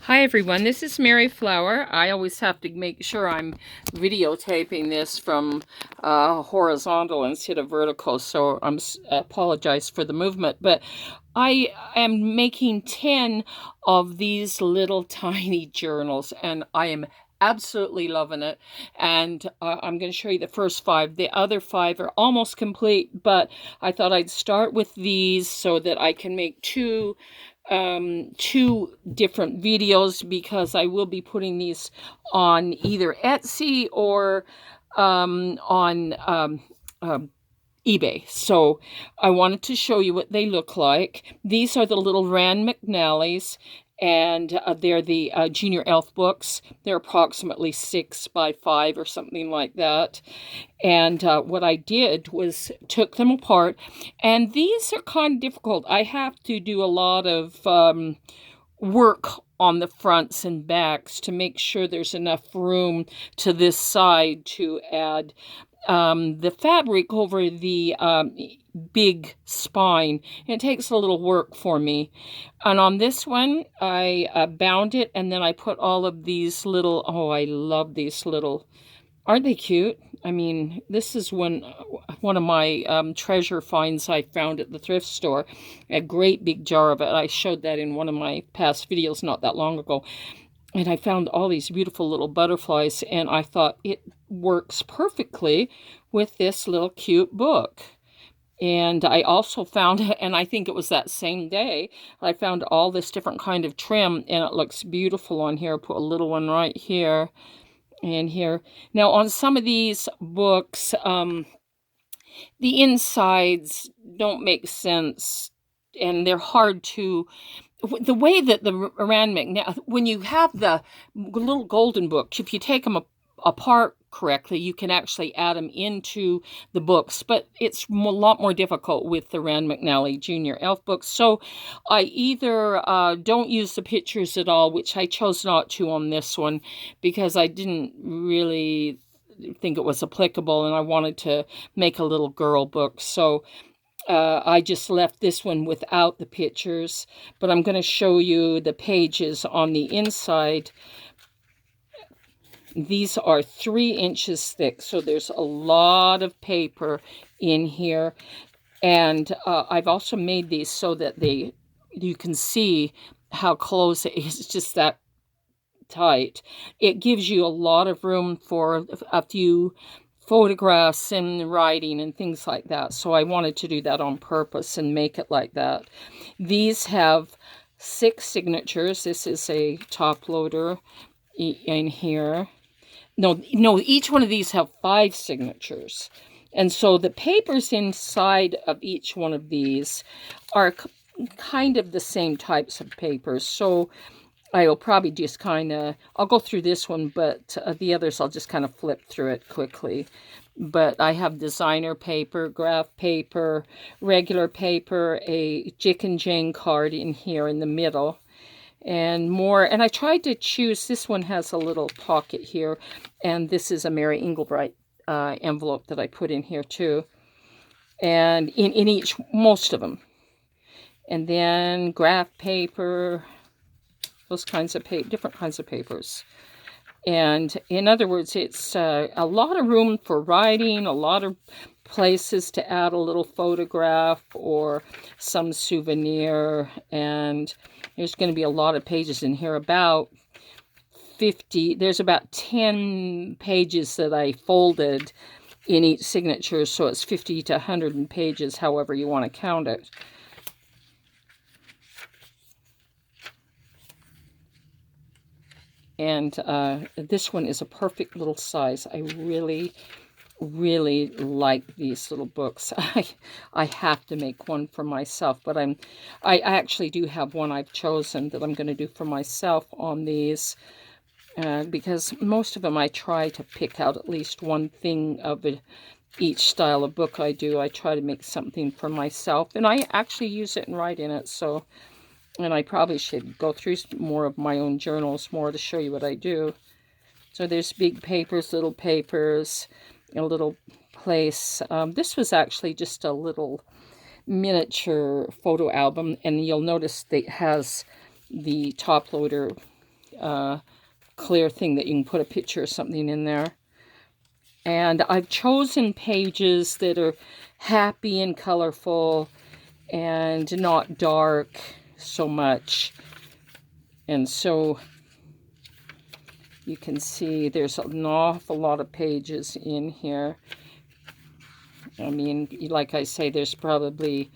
Hi everyone, this is Mary Flower. I always have to make sure I'm videotaping this from horizontal instead of vertical, so I apologize for the movement. But I am making 10 of these little tiny journals, and I am absolutely loving it. And I'm going to show you the first 5. The other 5 are almost complete, but I thought I'd start with these so that I can make two different videos, because I will be putting these on either Etsy or on eBay. So I wanted to show you what they look like. These are the little Rand McNallys, and they're the Junior Elf books. They're approximately 6 by 5 or something like that. And what I did was took them apart, and these are kind of difficult. I have to do a lot of work on the fronts and backs to make sure there's enough room to this side to add the fabric over the big spine. It takes a little work for me. And on this one, I bound it, and then I put all of these little, oh, I love these little, aren't they cute? I mean, this is one of my treasure finds I found at the thrift store. A great big jar of it. I showed that in one of my past videos not that long ago. And I found all these beautiful little butterflies, and I thought it works perfectly with this little cute book. And I also found, and I think it was that same day, I found all this different kind of trim, and it looks beautiful on here. Put a little one right here and here. Now, on some of these books, the insides don't make sense, and they're hard to, the way that the Rand McNally, when you have the little golden books, if you take them apart correctly, you can actually add them into the books, but it's a lot more difficult with the Rand McNally Junior Elf books. So I either don't use the pictures at all, which I chose not to on this one because I didn't really think it was applicable, and I wanted to make a little girl book. So I just left this one without the pictures, but I'm going to show you the pages on the inside. These are 3 inches thick, so there's a lot of paper in here. And I've also made these so that you can see how close it is. It's just that tight. It gives you a lot of room for a few photographs and writing and things like that. So I wanted to do that on purpose and make it like that. These have 6 signatures. This is a top loader in here. No, each one of these have 5 signatures. And so the papers inside of each one of these are kind of the same types of papers. So I will probably just kind of, I'll go through this one, but the others I'll just kind of flip through it quickly. But I have designer paper, graph paper, regular paper, a Jick and Jane card in here in the middle, and more. And I tried to choose, this one has a little pocket here, and this is a Mary Englebright envelope that I put in here too. And in each, most of them. And then graph paper, those kinds of different kinds of papers. And in other words, it's a lot of room for writing, a lot of places to add a little photograph or some souvenir. And there's going to be a lot of pages in here, about 50. There's about 10 pages that I folded in each signature, so it's 50 to 100 pages, however you want to count it. And this one is a perfect little size. I really, really like these little books. I have to make one for myself, but I actually do have one I've chosen that I'm going to do for myself on these, because most of them I try to pick out at least one thing of each style of book I do. I try to make something for myself, and I actually use it and write in it. So, and I probably should go through more of my own journals more to show you what I do. So there's big papers, little papers, a little place. This was actually just a little miniature photo album, and you'll notice that it has the top loader clear thing that you can put a picture or something in there. And I've chosen pages that are happy and colorful and not dark so much. And so you can see there's an awful lot of pages in here. I mean, like I say, there's probably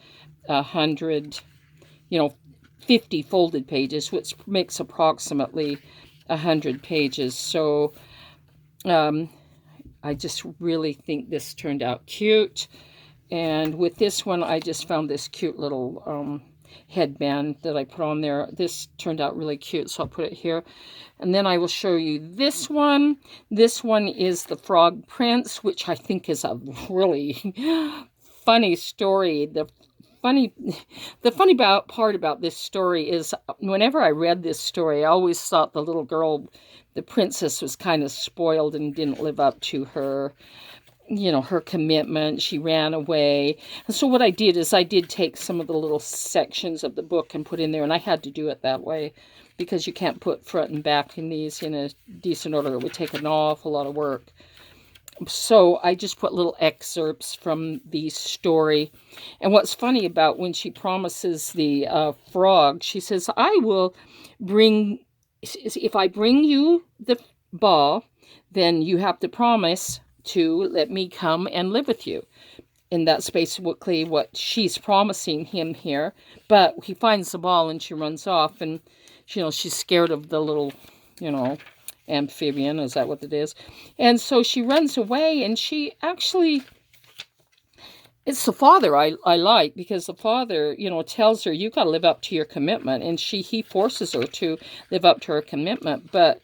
100, 50 folded pages, which makes approximately 100 pages. So I just really think this turned out cute. And with this one, I just found this cute little headband that I put on there. This turned out really cute, so I'll put it here. And then I will show you this one. This one is the Frog Prince, which I think is a really funny story. The funny part about this story is whenever I read this story, I always thought the little girl, the princess, was kind of spoiled and didn't live up to her, her commitment. She ran away. And so what I did is I did take some of the little sections of the book and put in there, and I had to do it that way because you can't put front and back in these in a decent order. It would take an awful lot of work. So I just put little excerpts from the story. And what's funny about when she promises the frog, she says, if I bring you the ball, then you have to promise to let me come and live with you. And that's basically what she's promising him here. But he finds the ball and she runs off, and she's scared of the little, amphibian. Is that what it is? And so she runs away, and she actually, it's the father I like, because the father, tells her, you got to live up to your commitment. And he forces her to live up to her commitment. But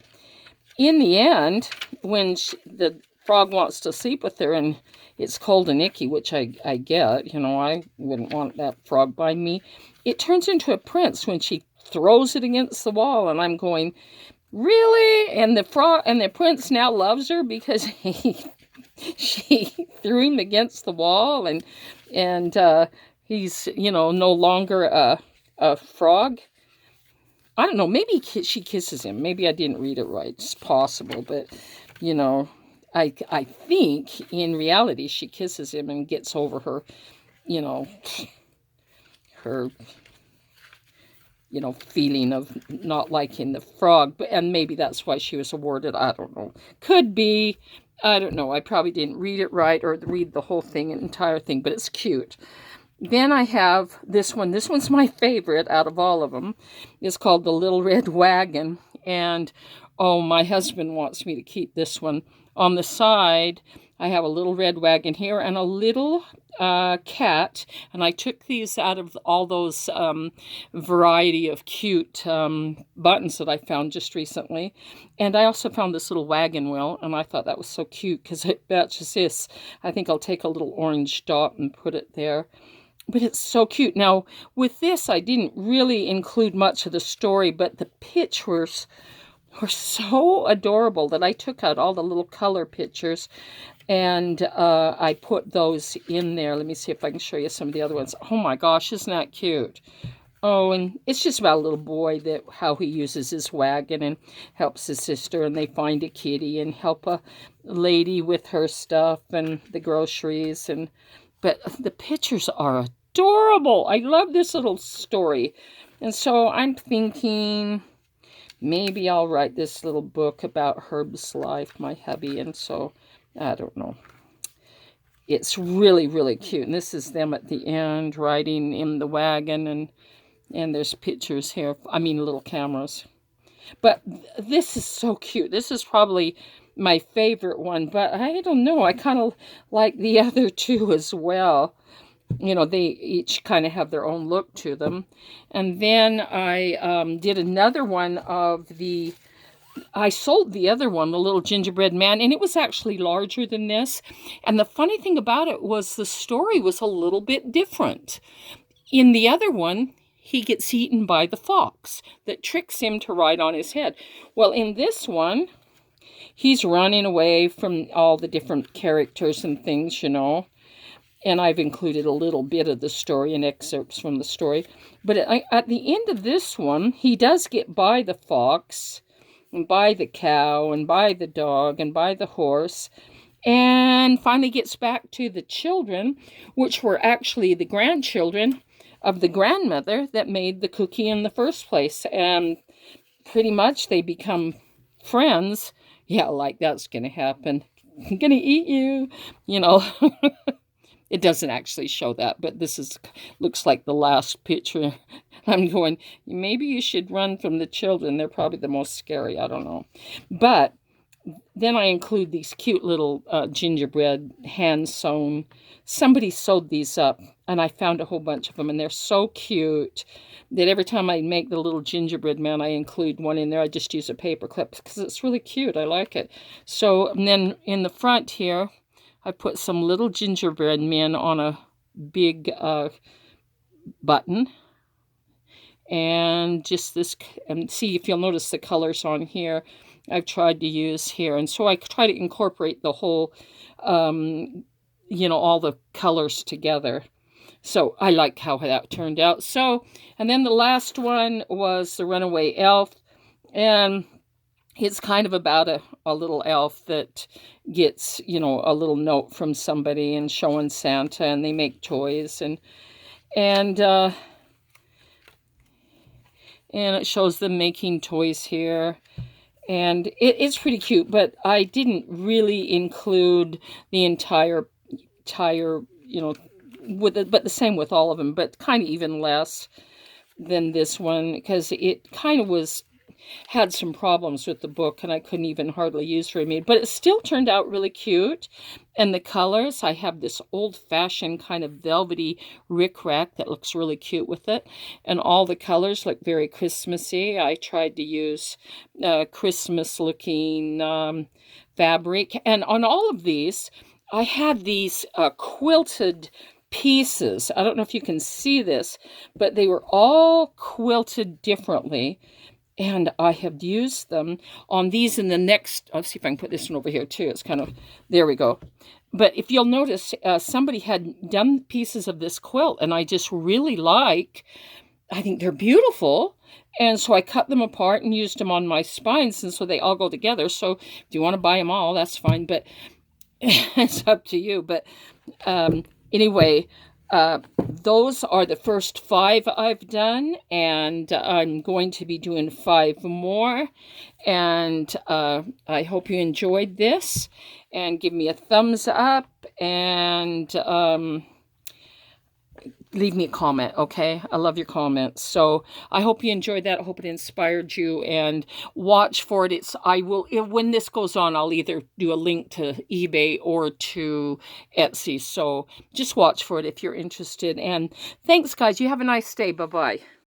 in the end, when the frog wants to sleep with her, and it's cold and icky, which I get, I wouldn't want that frog by me. It turns into a prince when she throws it against the wall, and I'm going, really? And the prince now loves her because she threw him against the wall, and he's no longer a frog. I don't know. Maybe she kisses him. Maybe I didn't read it right. It's possible, but I think in reality she kisses him and gets over her, her feeling of not liking the frog. And maybe that's why she was awarded. I don't know. Could be. I don't know. I probably didn't read it right or read the whole thing, entire thing, but it's cute. Then I have this one. This one's my favorite out of all of them. It's called the Little Red Wagon. And, my husband wants me to keep this one. On the side, I have a little red wagon here and a little cat. And I took these out of all those variety of cute buttons that I found just recently. And I also found this little wagon wheel, and I thought that was so cute because it matches this. I think I'll take a little orange dot and put it there. But it's so cute. Now, with this, I didn't really include much of the story, but the pictures were so adorable that I took out all the little color pictures, and I put those in there. Let me see if I can show you some of the other ones. Oh my gosh, isn't that cute? Oh, and it's just about a little boy, how he uses his wagon and helps his sister, and they find a kitty and help a lady with her stuff and the groceries. But the pictures are adorable. I love this little story. And so I'm thinking maybe I'll write this little book about Herb's life, my hubby. And so, I don't know. It's really, really cute. And this is them at the end riding in the wagon. And there's pictures here. I mean, little cameras. But this is so cute. This is probably my favorite one. But I don't know. I kind of like the other two as well. They each kind of have their own look to them. And then I did another one I sold the other one, the Little Gingerbread Man, and it was actually larger than this. And the funny thing about it was the story was a little bit different. In the other one, he gets eaten by the fox that tricks him to ride on his head. Well, in this one, he's running away from all the different characters and things, And I've included a little bit of the story and excerpts from the story. But at the end of this one, he does get by the fox. and buy the cow and buy the dog and buy the horse, and finally gets back to the children, which were actually the grandchildren of the grandmother that made the cookie in the first place. And pretty much they become friends. Yeah, like that's going to happen. I'm going to eat you, you know. It doesn't actually show that, but this is looks like the last picture. I'm going, maybe you should run from the children. They're probably the most scary. I don't know. But then I include these cute little gingerbread hand sewn. Somebody sewed these up, and I found a whole bunch of them, and they're so cute that every time I make the little gingerbread man, I include one in there. I just use a paper clip because it's really cute. I like it. So, and then in the front here, I put some little gingerbread men on a big button. And just this, and see if you'll notice the colors on here I've tried to use here. And so I try to incorporate the whole, all the colors together. So I like how that turned out. So, and then the last one was the Runaway Elf. And it's kind of about a little elf that gets, a little note from somebody and showing Santa, and they make toys. And it shows them making toys here. And it's pretty cute, but I didn't really include the entire, with it, but the same with all of them, but kind of even less than this one, because it kind of had some problems with the book, and I couldn't even hardly use very many, but it still turned out really cute. And the colors, I have this old-fashioned kind of velvety rickrack that looks really cute with it, and all the colors look very Christmassy. I tried to use Christmas-looking fabric, and on all of these, I had these quilted pieces. I don't know if you can see this, but they were all quilted differently. And I have used them on these in the next, I'll see if I can put this one over here too. It's kind of, there we go. But if you'll notice, somebody had done pieces of this quilt, and I just really I think they're beautiful. And so I cut them apart and used them on my spines, and so they all go together. So if you want to buy them all, that's fine, but it's up to you. But anyway, those are the first 5 I've done, and I'm going to be doing 5 more. And I hope you enjoyed this, and give me a thumbs up, and leave me a comment, okay? I love your comments. So I hope you enjoyed that. I hope it inspired you, and watch for it. When this goes on, I'll either do a link to eBay or to Etsy. So just watch for it if you're interested. And thanks, guys. You have a nice day. Bye-bye.